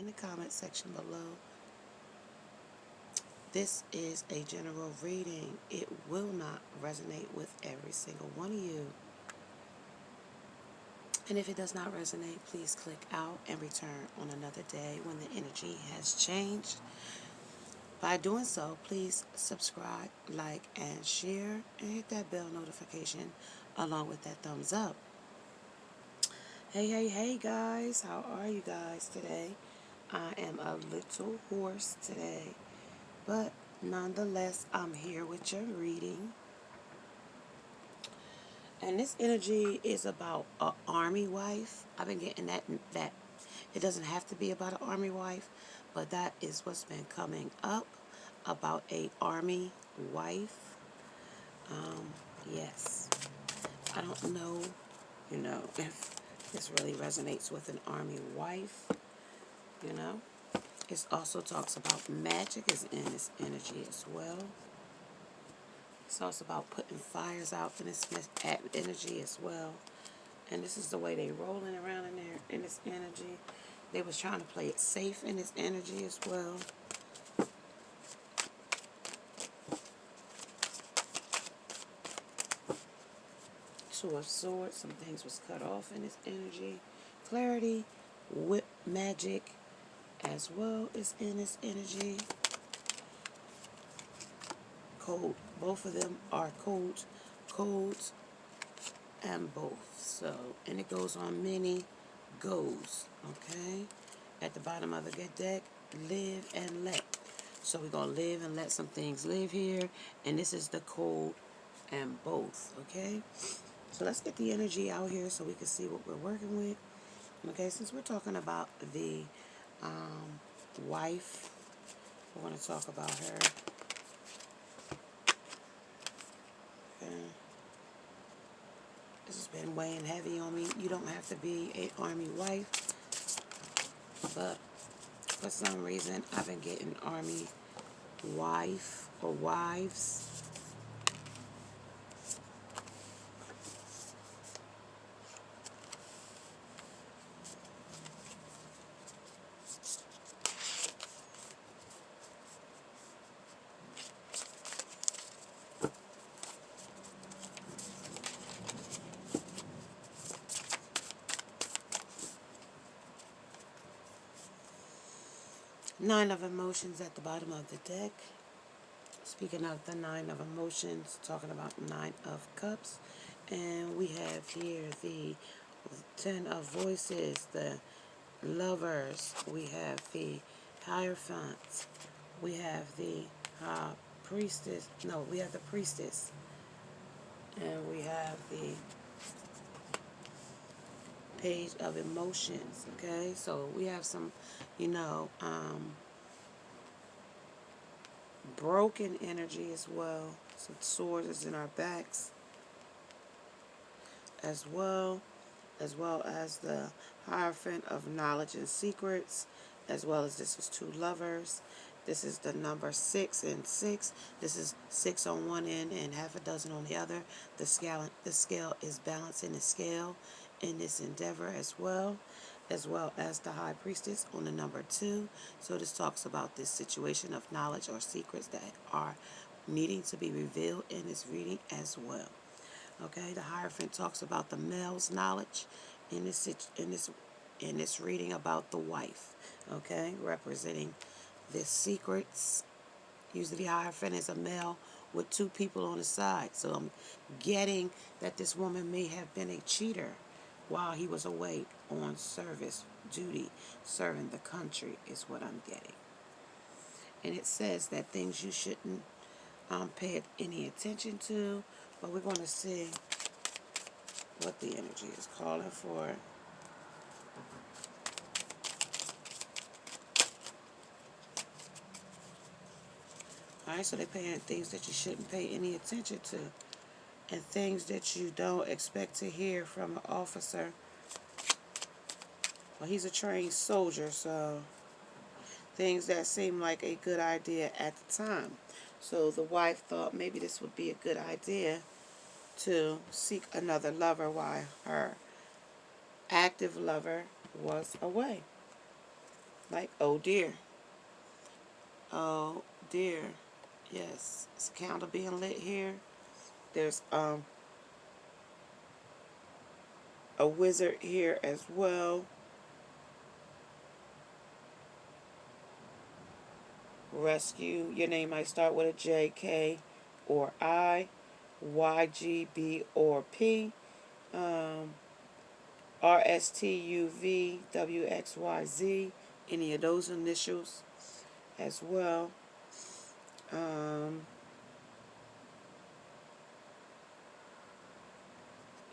in the comment section below. This is a general reading. It will not resonate with every single one of you. And if it does not resonate, please click out and return on another day when the energy has changed. By doing so, please subscribe, like, and share, and hit that bell notification along with that thumbs up. Hey guys, how are you guys today? I am a little hoarse today, but nonetheless, I'm here with your reading. And this energy is about an army wife. I've been getting that it doesn't have to be about an army wife, but that is what's been coming up about a army wife. Yes. I don't know, if this really resonates with an army wife, It also talks about magic is in this energy as well. It's also about putting fires out in this energy as well. And this is the way they rolling around in there in this energy. They was trying to play it safe in this energy as well. Two of Swords, some things was cut off in this energy. Clarity, whip magic as well is in this energy. Code, both of them are codes and both. So, and it goes on many goes, okay? At the bottom of the deck, live and let. So we're going to live and let some things live here. And this is the code and both, okay? So let's get the energy out here so we can see what we're working with. Okay, since we're talking about the wife, we're going to talk about her. Okay. This has been weighing heavy on me. You don't have to be an army wife, but for some reason I've been getting army wife or wives. Nine of Emotions at the bottom of the deck. Speaking of the Nine of Emotions, talking about Nine of Cups. And we have here the Ten of Voices, the Lovers. We have the Hierophant. We have the Priestess. No, we have the Priestess. And we have the Page of Emotions. Okay, so we have some, broken energy as well. Some swords is in our backs as well as the Hierophant of Knowledge and Secrets, as well as this is two lovers. This is the number 6 and 6. This is 6 on one end and half a dozen on the other. The scale is balancing the scale in this endeavor as well as the High Priestess on the number 2. So this talks about this situation of knowledge or secrets that are needing to be revealed in this reading as well. Okay, the Hierophant talks about the male's knowledge in this reading about the wife. Okay, representing the secrets. Usually the Hierophant is a male with two people on the side. So I'm getting that this woman may have been a cheater while he was away on service duty, serving the country is what I'm getting. And it says that things you shouldn't pay any attention to, but we're going to see what the energy is calling for. Alright, so they're paying things that you shouldn't pay any attention to, and things that you don't expect to hear from an officer. Well, he's a trained soldier, so things that seem like a good idea at the time. So the wife thought maybe this would be a good idea to seek another lover while her active lover was away. Like, oh dear. Oh dear. Yes. It's a candle being lit here. There's a wizard here as well. Rescue. Your name might start with a J, K, or I, Y, G, B, or P. R, S, T, U, V, W, X, Y, Z. Any of those initials as well.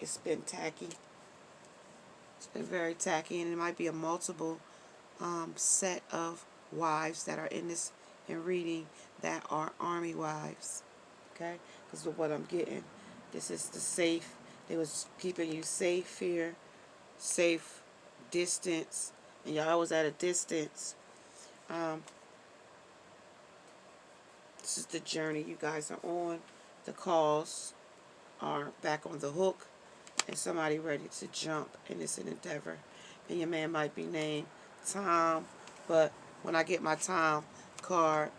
It's been tacky. It's been very tacky, and it might be a multiple set of wives that are in this and reading that are army wives. Okay, because of what I'm getting, this is the safe. They was keeping you safe here, safe distance, and y'all was at a distance. Um, this is the journey you guys are on. The calls are back on the hook, and somebody ready to jump in this endeavor. And your man might be named Tom, but when I get my Tom card,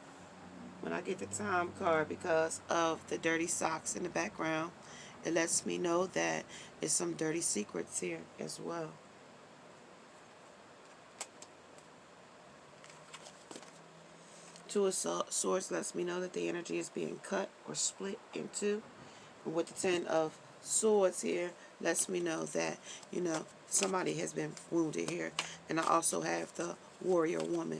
because of the dirty socks in the background, it lets me know that there's some dirty secrets here as well. Two of Swords lets me know that the energy is being cut or split in two. And with the Ten of Swords here, lets me know that, somebody has been wounded here. And I also have the warrior woman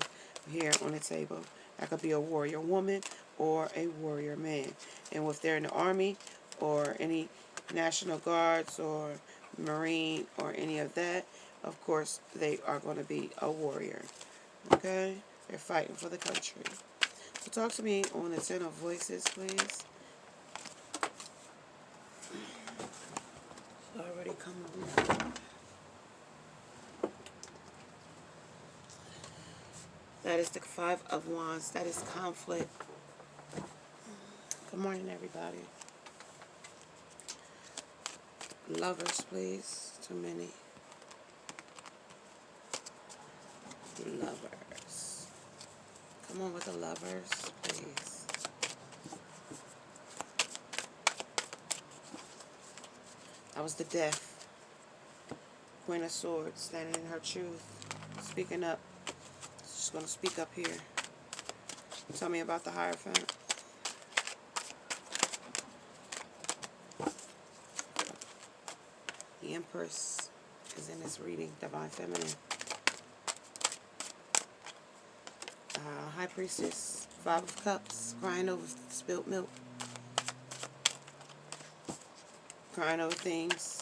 here on the table. That could be a warrior woman or a warrior man. And if they're in the Army or any National Guards or Marine or any of that, of course, they are going to be a warrior. Okay? They're fighting for the country. So talk to me on the Ten of Voices, please. Already coming. That is the Five of Wands. That is conflict. Good morning, everybody. Lovers, please. Too many. Lovers. Come on with the lovers, please. That was the Death. Queen of Swords, standing in her truth. Speaking up. She's going to speak up here. Tell me about the Hierophant. The Empress is in this reading. Divine Feminine. High Priestess. Five of Cups. Crying over spilt milk. Crying over things.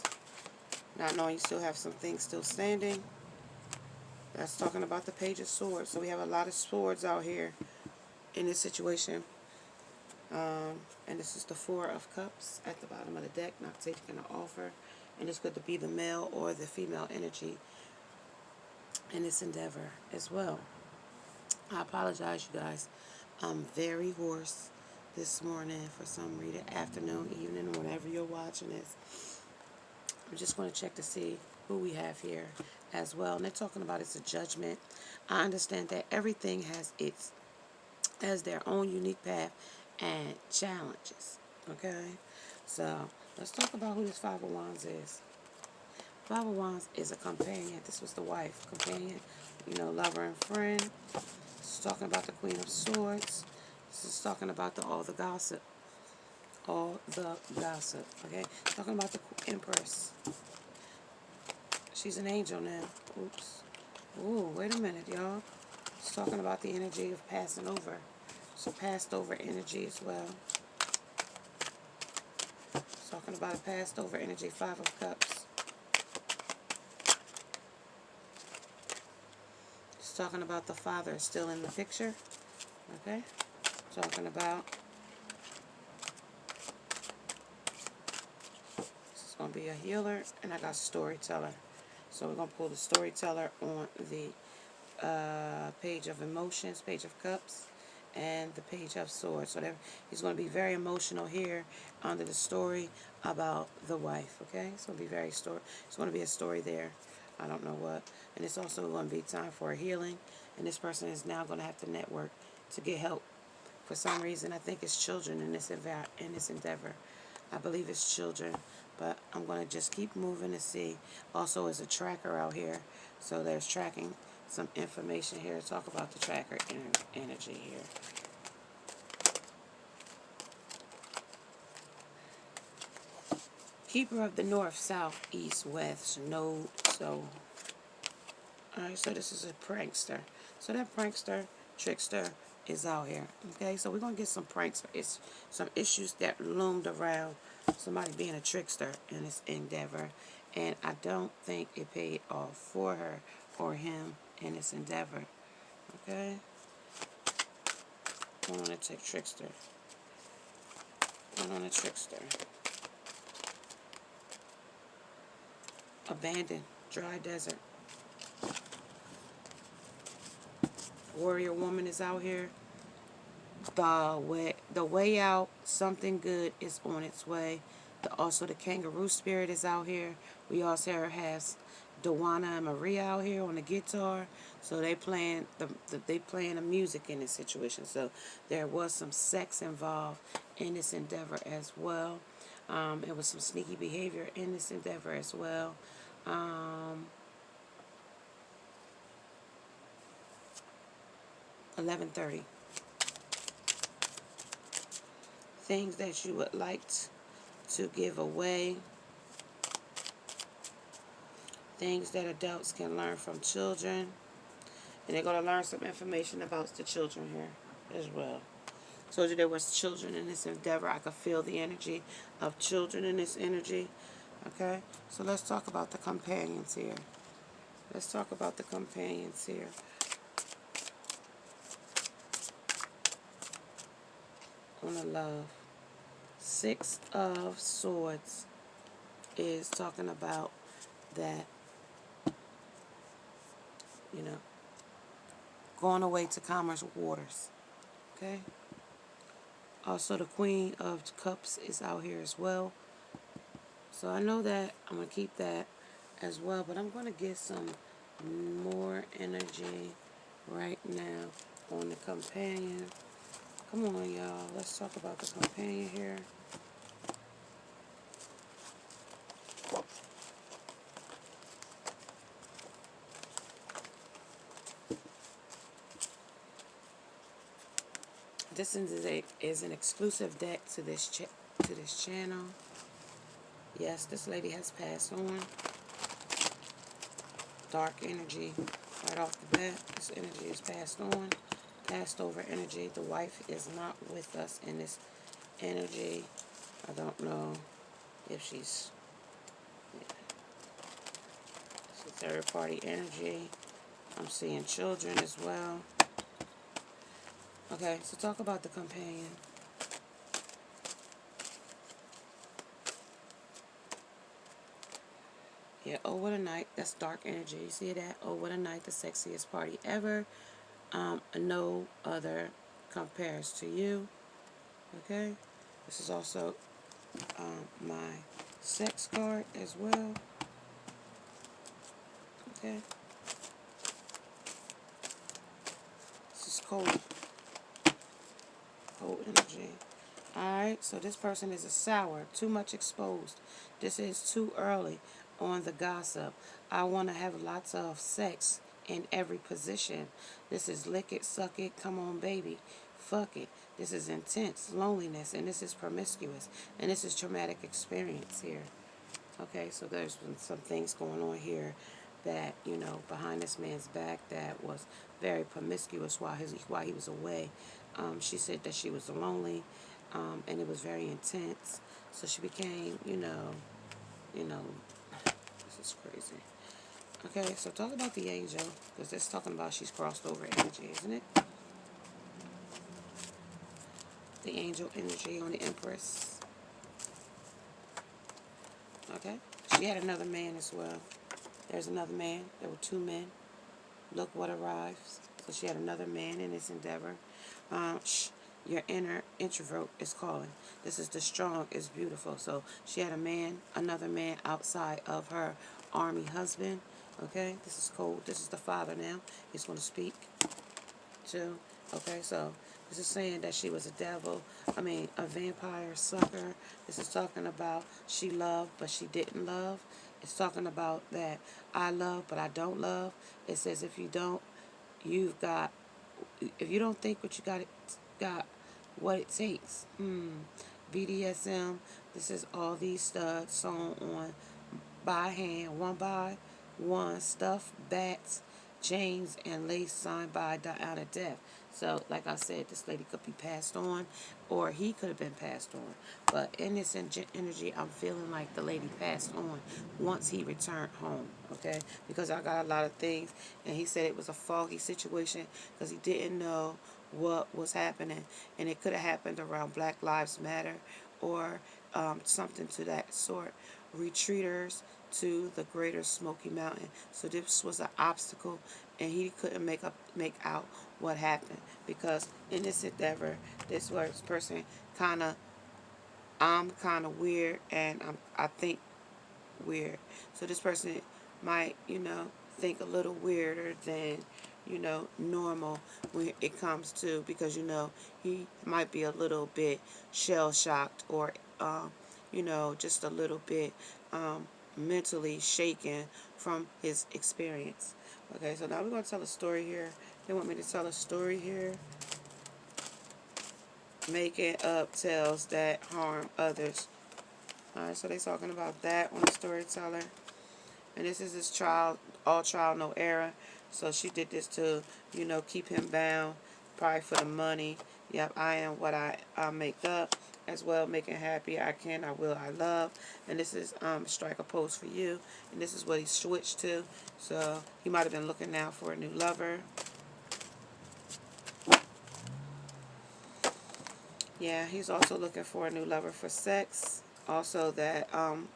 Not knowing you still have some things still standing. That's talking about the Page of Swords. So we have a lot of swords out here in this situation. And this is the Four of Cups at the bottom of the deck. Not taking an offer. And it's good to be the male or the female energy in this endeavor as well. I apologize, you guys. I'm very hoarse this morning for some reason, afternoon, evening, whenever you're watching this. I'm just going to check to see who we have here as well. And they're talking about it's a judgment. I understand that everything has their own unique path and challenges. Okay? So let's talk about who this Five of Wands is. Five of Wands is a companion. This was the wife. Companion, lover and friend. This is talking about the Queen of Swords. This is talking about all the gossip. All the gossip. Okay? Talking about the Empress. She's an angel now. Oops. Ooh, wait a minute, y'all. It's talking about the energy of passing over. So passed over energy as well. It's talking about a passed over energy. Five of Cups. It's talking about the father still in the picture. Okay? Talking about this is going to be a healer, and I got storyteller. So we're going to pull the storyteller on the Page of Emotions, Page of Cups, and the Page of Swords. So he's going to be very emotional here under the story about the wife. Okay, it's going to be it's going to be a story there. I don't know what. And it's also going to be time for a healing and this person is now going to have to network to get help. For some reason, I think it's children in this endeavor. I believe it's children, but I'm going to just keep moving to see. Also, there's a tracker out here, so there's tracking some information here. Talk about the tracker energy here. Keeper of the north, south, east, west node. So, alright, so this is a prankster. So that prankster, trickster is out here. Okay, so we're going to get some pranks. It's some issues that loomed around somebody being a trickster in this endeavor. And I don't think it paid off for her or him in this endeavor. Okay? Going on a trickster. Going on a trickster. Abandoned. Dry desert. Warrior woman is out here. The way out, something good is on its way. Also, the kangaroo spirit is out here. We also have Dawana and Maria out here on the guitar. So they playing the music in this situation. So there was some sex involved in this endeavor as well. It was some sneaky behavior in this endeavor as well. 11:30. Things that you would like to give away. Things that adults can learn from children. And they're going to learn some information about the children here as well. Told you there was children in this endeavor. I could feel the energy of children in this energy. Okay? So let's talk about the companions here. Let's talk about the companions here. On the love. 6 of Swords is talking about that, you know, going away to commerce waters. Okay? Also, the Queen of Cups is out here as well. So I know that I'm going to keep that as well, but I'm going to get some more energy right now on the companion. Come on, y'all. Let's talk about the companion here. This is an exclusive deck to this channel. Yes, this lady has passed on. Dark energy right off the bat. This energy is passed on. Passed over energy. The wife is not with us in this energy. I don't know if she's it's a third party energy. I'm seeing children as well. Okay, so talk about the companion. Yeah, oh, what a night. That's dark energy. You see that? Oh, what a night. The sexiest party ever. No other compares to you. Okay? This is also my sex card as well. Okay? This is cold. Cold energy. Alright, so this person is a sour, too much exposed. This is too early on the gossip. I want to have lots of sex in every position. This is lick it, suck it, come on baby, fuck it. This is intense loneliness, and this is promiscuous, and this is traumatic experience here. Okay, so there's been some things going on here that, you know, behind this man's back that was very promiscuous while he was away. She said that she was lonely, and it was very intense. So she became, you know, this is crazy. Okay, so talk about the angel, because it's talking about she's crossed over energy, isn't it? The angel energy on the Empress. Okay, she had another man as well. There's another man. There were 2 men. Look what arrives. So she had another man in this endeavor. Your inner introvert is calling. This is the strong is beautiful. So she had a man, another man outside of her army husband. Okay, this is cold. This is the father now. He's going to speak to. Okay, so this is saying that she was a devil. I mean, a vampire sucker. This is talking about she loved, but she didn't love. It's talking about that I love, but I don't love. It says if you don't, you've got, if you don't think what you got what it takes. BDSM. This is all these studs sewn on by hand, one by one, stuffed bats, chains, and lace signed by Diana Death. So, like I said, this lady could be passed on, or he could have been passed on. But in this energy, I'm feeling like the lady passed on once he returned home, okay? Because I got a lot of things, and he said it was a foggy situation because he didn't know what was happening, and it could have happened around Black Lives Matter or something to that sort. Retreaters to the Greater Smoky Mountain. So this was an obstacle, and he couldn't make out what happened because in this endeavor, this was person kind of I'm kind of weird, and I think weird. So this person might think a little weirder than normal when it comes to, because he might be a little bit shell shocked, or just a little bit mentally shaken from his experience. Okay, so now we're going to tell a story here. They want me to tell a story here. Making up tales that harm others. Alright, so they're talking about that on the storyteller. And this is his trial, all trial, no error. So she did this to, keep him bound, probably for the money. Yep, I am what I make up. As well, making happy, I can, I will, I love. And this is strike a pose for you. And this is what he switched to. So he might have been looking now for a new lover. Yeah, he's also looking for a new lover for sex. Also that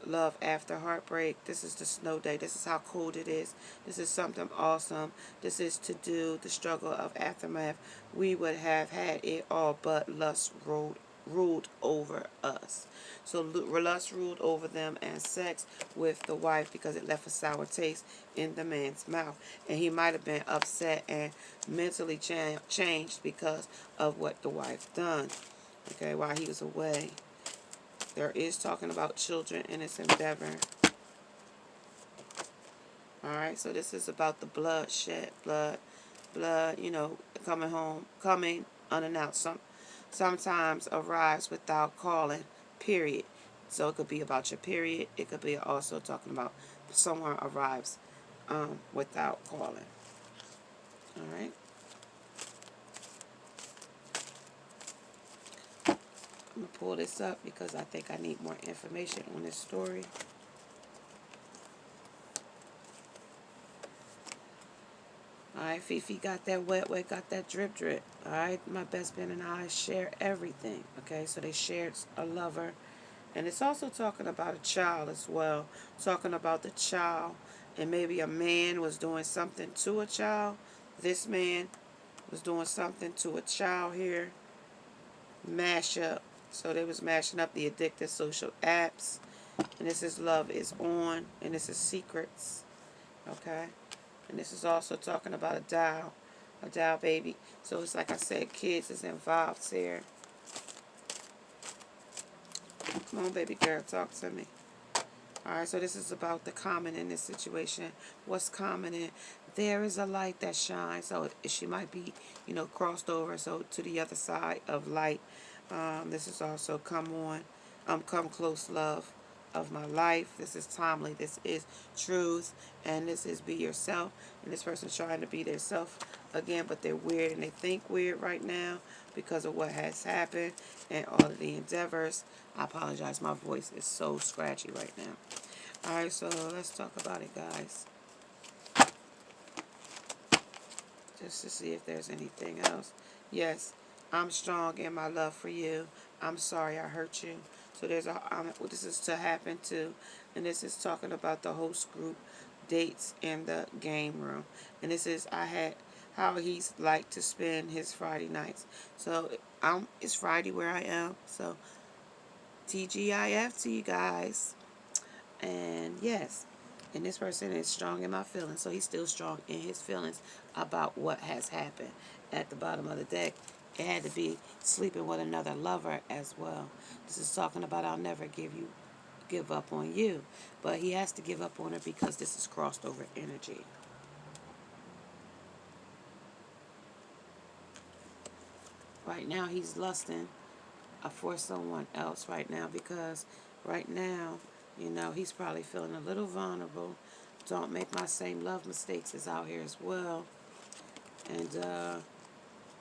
love after heartbreak. This is the snow day. This is how cold it is. This is something awesome. This is to do the struggle of aftermath. We would have had it all, but lust ruled over us. So lust ruled over them, and sex with the wife, because it left a sour taste in the man's mouth. And he might have been upset and mentally changed because of what the wife done. Okay, while he was away. There is talking about children in this endeavor. Alright, so this is about the bloodshed. Blood, coming home, coming unannounced. Sometimes arrives without calling, period. So it could be about your period. It could be also talking about someone arrives without calling. Alright. I'm going to pull this up because I think I need more information on this story. Alright, Fifi got that wet, got that drip. Alright, my best friend and I share everything. Okay, so they shared a lover. And it's also talking about a child as well. Talking about the child. And maybe a man was doing something to a child. This man was doing something to a child here. Mash up. So they was mashing up the addictive social apps. And this is Love is On. And this is Secrets. Okay. And this is also talking about a doll baby. So it's like I said, kids is involved here. Come on, baby girl, talk to me. Alright, so this is about the common in this situation. What's common in? There is a light that shines. So she might be, crossed over, so to the other side of light. This is also come close, love of my life. This is timely. This is truth. And this is be yourself. And this person's trying to be their self again, but they're weird, and they think weird right now because of what has happened and all of the endeavors. I apologize. My voice is so scratchy right now. Alright, so let's talk about it, guys. Just to see if there's anything else. Yes, I'm strong in my love for you. I'm sorry I hurt you. So there's this is to happen to, and this is talking about the host group dates in the game room. And this is how he's like to spend his Friday nights. So it's Friday where I am. So TGIF to you guys. And yes, And this person is strong in my feelings, so he's still strong in his feelings about what has happened. At the bottom of the deck, it had to be sleeping with another lover as well. This is talking about I'll never give up on you. But he has to give up on her because this is crossed over energy. Right now, he's lusting for someone else right now because right now, he's probably feeling a little vulnerable. Don't make my same love mistakes is out here as well. And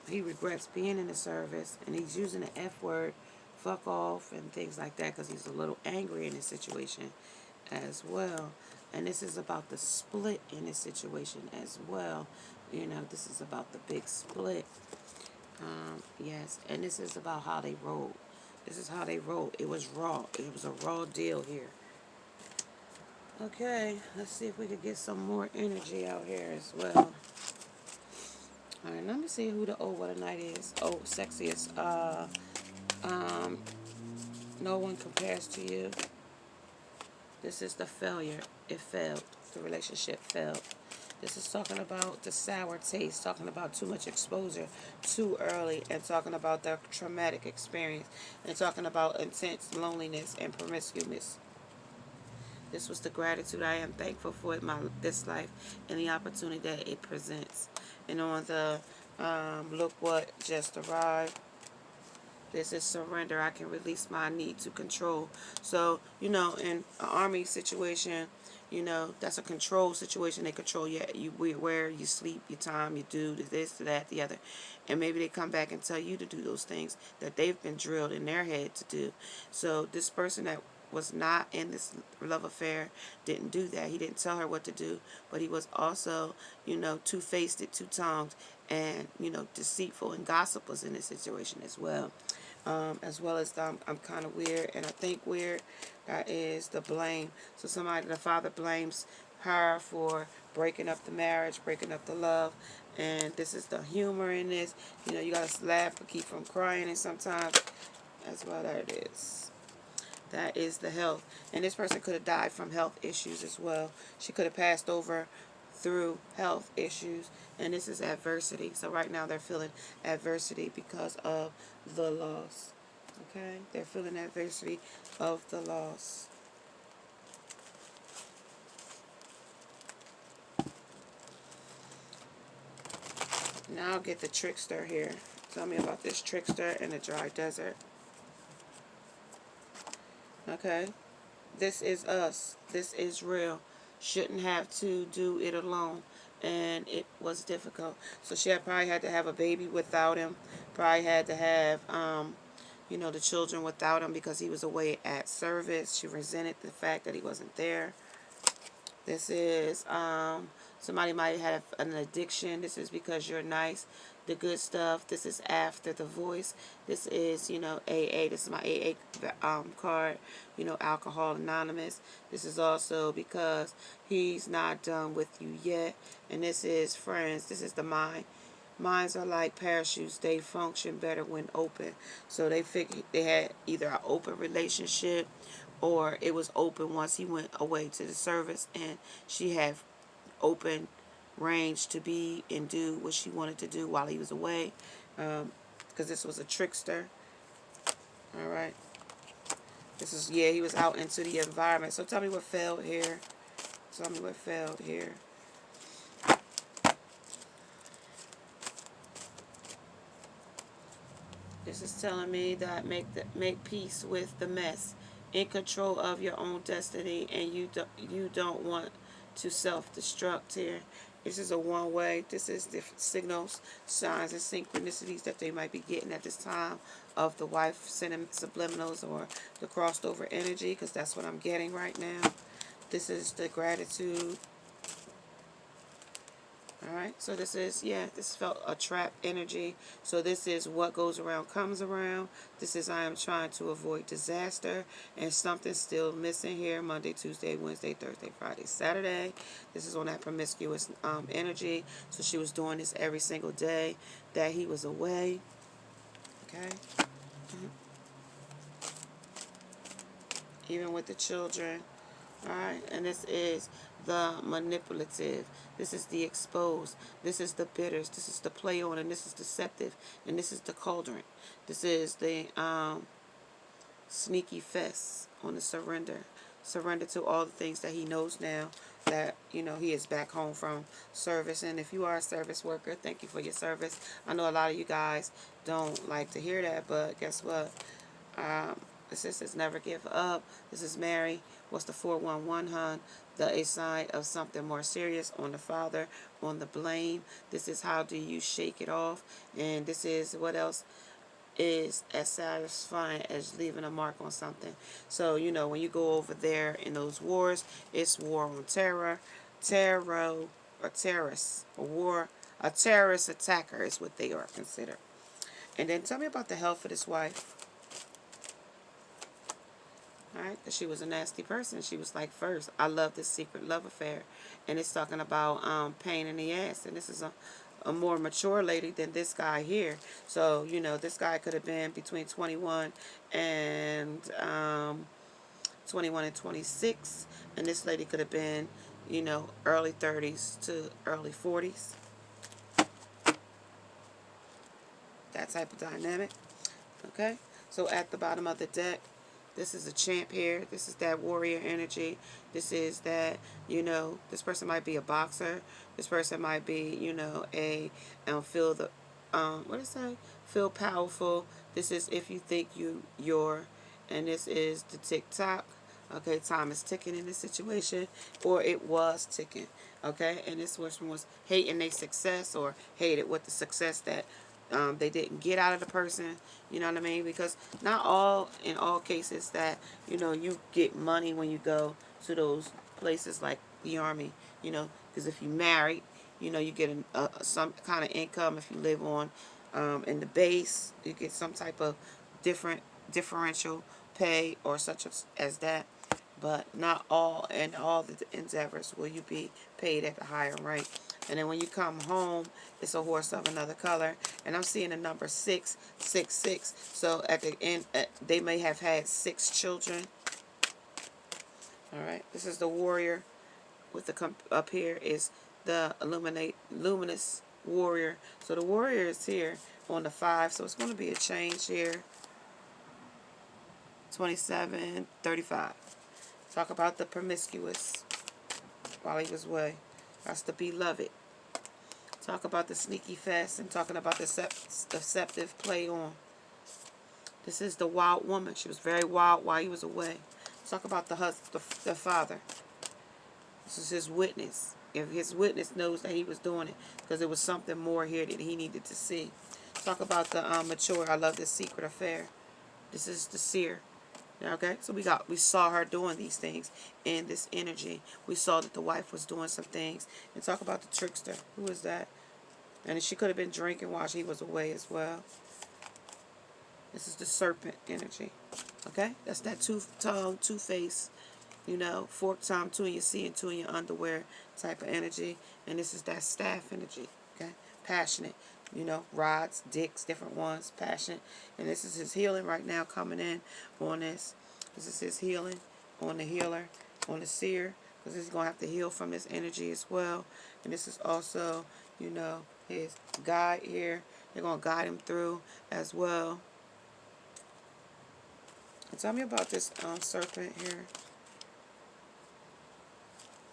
he regrets being in the service, and he's using the F word, fuck off, and things like that because he's a little angry in this situation as well. And this is about the split in this situation as well. This is about the big split. Yes, and this is about how they rolled. This is how they rolled. It was raw. It was a raw deal here. Okay, let's see if we could get some more energy out here as well. Alright, let me see who the what a night is. Oh, sexiest. No one compares to you. This is the failure. It failed. The relationship failed. This is talking about the sour taste, talking about too much exposure too early, and talking about the traumatic experience, and talking about intense loneliness and promiscuous. This was the gratitude I am thankful for this life and the opportunity that it presents. And on the look what just arrived. This is surrender. I can release my need to control. So, in an army situation, that's a control situation. They control where you sleep, your time, you do this, that, the other. And maybe they come back and tell you to do those things that they've been drilled in their head to do. So this person that was not in this love affair didn't do that. He didn't tell her what to do, but he was also, two-faced, two-tongued, and, deceitful, and gossip was in this situation as well. As well as I'm kind of weird and I think weird. That is the blame. So the father blames her for breaking up the marriage, breaking up the love. And this is the humor in this. You got to laugh to keep from crying, and sometimes that's why that is. That is the health. And this person could have died from health issues as well. She could have passed over through health issues. And this is adversity. So right now they're feeling adversity because of the loss. Okay? They're feeling adversity of the loss. Now I'll get the trickster here. Tell me about this trickster in the dry desert. Okay? This is us. This is real. Shouldn't have to do it alone. And it was difficult. So she probably had to have a baby without him. Probably had to have, the children without him because he was away at service. She resented the fact that he wasn't there. This is, somebody might have an addiction. This is because you're nice. The good stuff. This is after the voice. This is, AA. This is my AA card. Alcohol Anonymous. This is also because he's not done with you yet. And this is friends. This is the mind. Minds are like parachutes. They function better when open. So they figured they had either an open relationship or it was open once he went away to the service and she had open range to be and do what she wanted to do while he was away, because this was a trickster. All right, this is, he was out into the environment. So tell me what failed here. Tell me what failed here. This is telling me that make peace with the mess, in control of your own destiny, and you don't want to self-destruct here. This is a one-way. This is different signals, signs, and synchronicities that they might be getting at this time of the wife sending subliminals or the crossed over energy, because that's what I'm getting right now. This is the gratitude. Alright, so this is, this felt a trap energy. So this is what goes around comes around. This is I am trying to avoid disaster. And something's still missing here. Monday, Tuesday, Wednesday, Thursday, Friday, Saturday. This is on that promiscuous energy. So she was doing this every single day that he was away. Okay. Even with the children. Alright, and this is the manipulative. This is the exposed. This is the bitters. This is the play on, and this is deceptive. And this is the cauldron. This is the sneaky fest on the surrender. Surrender to all the things that he knows now that, you know, he is back home from service. And if you are a service worker, thank you for your service. I know a lot of you guys don't like to hear that, but guess what? This is never give up. This is Mary. What's the 411, hun? The a sign of something more serious on the father, on the blame. This is how do you shake it off. And this is what else is as satisfying as leaving a mark on something. So, you know, when you go over there in those wars, it's war on terror, or terrorists, a terrorist attacker is what they are considered. And then tell me about the health of this wife. Alright, she was a nasty person. She was like, first, I love this secret love affair. And it's talking about pain in the ass. And this is a more mature lady than this guy here. So, you know, this guy could have been between 21 and 26. And this lady could have been, you know, early 30s to early 40s. That type of dynamic. Okay? So at the bottom of the deck, this is a champ here. This is that warrior energy. This is that, you know, this person might be a boxer. This person might be, you know, feel the, what is that? Feel powerful. This is if you think you're, and this is the tick-tock. Okay, time is ticking in this situation, or it was ticking. Okay, and this person was hating their success or hated what the success that they didn't get out of the person, you know what I mean? Because not all, in all cases that, you know, you get money when you go to those places like the army, you know, because if you married, you know, you get some kind of income. If you live on in the base, you get some type of differential pay or such as that. But not all, in all the endeavors will you be paid at the higher rank. And then when you come home, it's a horse of another color. And I'm seeing the number 666. So at the end, they may have had 6 children. All right. This is the warrior. With the up here is the luminous warrior. So the warrior is here on the 5. So it's going to be a change here. 27, 35. Talk about the promiscuous while he was away. That's the beloved. Talk about the sneaky fast and talking about the deceptive play on. This is the wild woman. She was very wild while he was away. Talk about the husband, the father. This is his witness. If his witness knows that he was doing it, because there was something more here that he needed to see. Talk about the mature. I love this secret affair. This is the seer. Okay, so we saw her doing these things in this energy. We saw that the wife was doing some things. And talk about the trickster. Who is that? And she could have been drinking while she was away as well. This is the serpent energy. Okay, that's that two-tongue, two-face, you know, fork tongue, 2 in your sea and 2 in your underwear type of energy. And this is that staff energy. Okay, passionate. You know, rods, dicks, different ones, passion. And this is his healing right now coming in on this. This is his healing on the healer, on the seer, because he's going to have to heal from this energy as well. And this is also, you know, his guide here. They're going to guide him through as well. And tell me about this serpent here.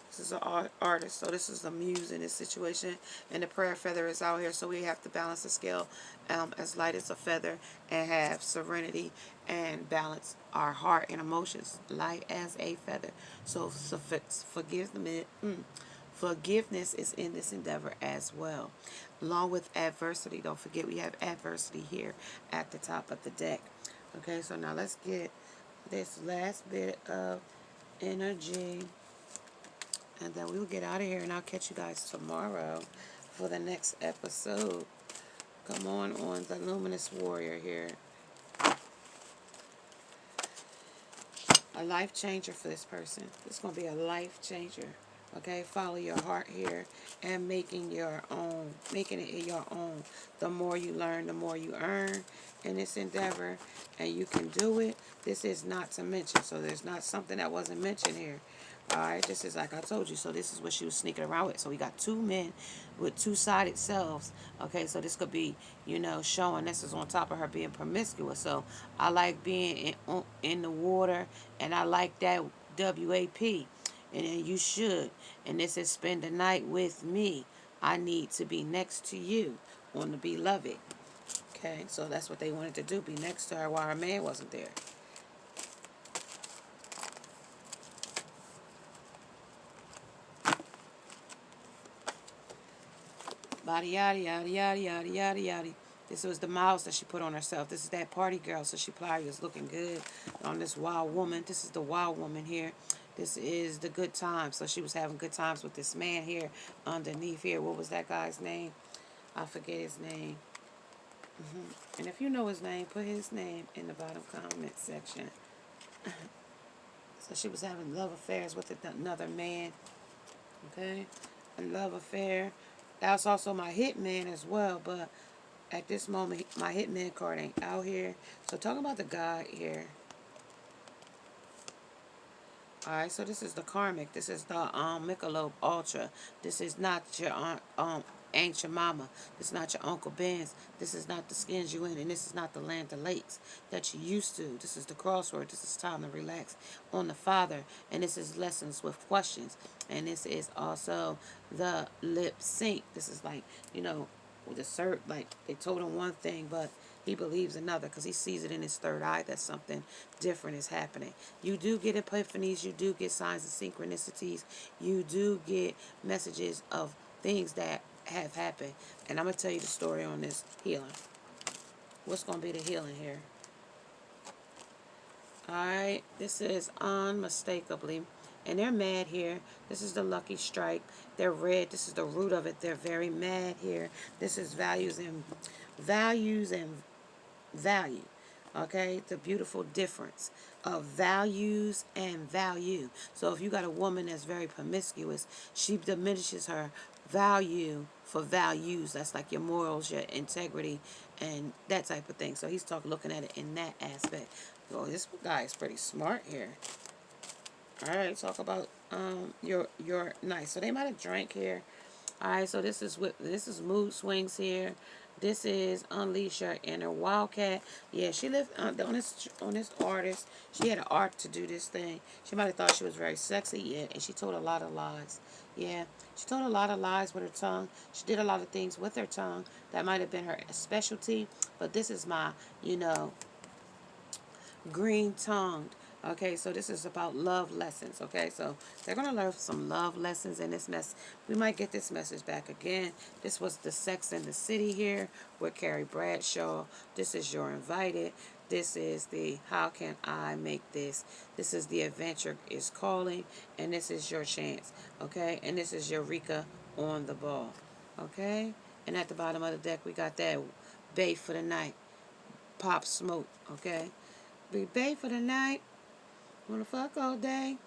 This is an artist, so this is the muse in this situation. And the prayer feather is out here, so we have to balance the scale as light as a feather and have serenity and balance our heart and emotions light as a feather. So forgiveness is in this endeavor as well. Along with adversity, don't forget we have adversity here at the top of the deck. Okay, so now let's get this last bit of energy. And then we'll get out of here, and I'll catch you guys tomorrow for the next episode. Come on the Luminous Warrior here. A life changer for this person. This is going to be a life changer. Okay, follow your heart here and making it your own. The more you learn, the more you earn in this endeavor, and you can do it. This is not to mention, so there's not something that wasn't mentioned here. Alright, this is like I told you. So this is what she was sneaking around with. So we got two men with two-sided selves. Okay, so this could be, showing this is on top of her being promiscuous. So I like being in the water, and I like that WAP. And then you should. And this is spend the night with me. I need to be next to you on the beloved. Okay, so that's what they wanted to do, be next to her while her man wasn't there. Body yada yada yada yada yada yada. This was the miles that she put on herself. This is that party girl, so she probably was looking good on this wild woman. This is the wild woman here. This is the good time. So she was having good times with this man here underneath here. What was that guy's name? I forget his name. And if you know his name, put his name in the bottom comment section. So she was having love affairs with another man. Okay? A love affair. That's also my hitman as well, but at this moment, my hitman card ain't out here. So talking about the guy here. Alright, so this is the Karmic. This is the Michelob Ultra. This is not your ain't your mama. This is not your Uncle Ben's. This is not the skins you in, and this is not the land of lakes that you used to. This is the crossword. This is time to relax on the Father, and this is lessons with questions. And this is also the lip sync. This is like, with the cert, like they told him one thing, but he believes another because he sees it in his third eye that something different is happening. You do get epiphanies. You do get signs of synchronicities. You do get messages of things that have happened. And I'm going to tell you the story on this healing. What's going to be the healing here? Alright, this is unmistakably. And they're mad here. This is the lucky strike. They're red. This is the root of it. They're very mad here. This is values and value. Okay, the beautiful difference of values and value. So if you got a woman that's very promiscuous, she diminishes her value for values. That's like your morals, your integrity, and that type of thing. So he's looking at it in that aspect. Oh, this guy is pretty smart here. All right, talk about your nice. So they might have drank here. All right, so this is mood swings here. This is unleash your inner wildcat. Yeah, she lived on this artist. She had an art to do this thing. She might have thought she was very sexy, yeah, and she told a lot of lies. Yeah, she told a lot of lies with her tongue. She did a lot of things with her tongue that might have been her specialty. But this is my, green-tongued. Okay, so this is about love lessons. Okay, so they're going to learn some love lessons in this mess. We might get this message back again. This was the Sex and the City here with Carrie Bradshaw. This is your invited. This is the how can I make this. This is the adventure is calling. And this is your chance. Okay, and this is Eureka on the ball. Okay, and at the bottom of the deck we got that Bay for the night. Pop Smoke. Okay. Be bae for the night. Wanna fuck all day?